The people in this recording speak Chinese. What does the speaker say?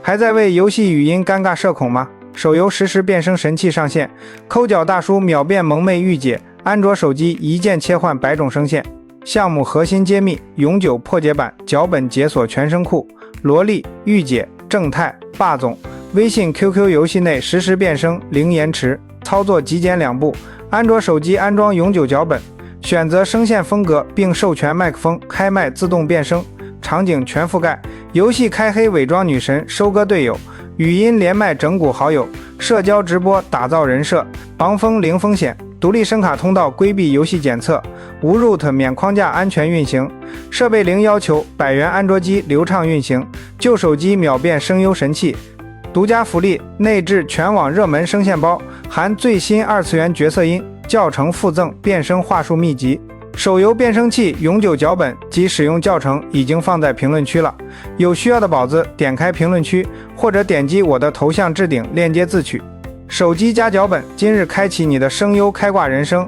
还在为游戏语音尴尬社恐吗？手游实时变声神器上线，抠脚大叔秒变萌妹御姐，安卓手机一键切换100种声线。项目核心揭秘，永久破解版脚本解锁全声库，萝莉、御姐、正太、霸总。微信 QQ 游戏内实时变声零延迟，操作极简2步。安卓手机安装永久脚本，选择声线风格并授权麦克风开麦自动变声，场景全覆盖。游戏开黑伪装女神收割队友，语音连麦整蛊好友，社交直播打造人设，防风零风险。独立声卡通道规避游戏检测，无 root 免框架安全运行，设备零要求，100元安卓机流畅运行，旧手机秒变声优神器。独家福利，内置全网热门声线包，含最新2次元角色音，教程附赠变声话术秘籍。手游变声器永久脚本及使用教程已经放在评论区了，有需要的宝子点开评论区，或者点击我的头像置顶链接自取。手机加脚本，今日开启你的声优开挂人生。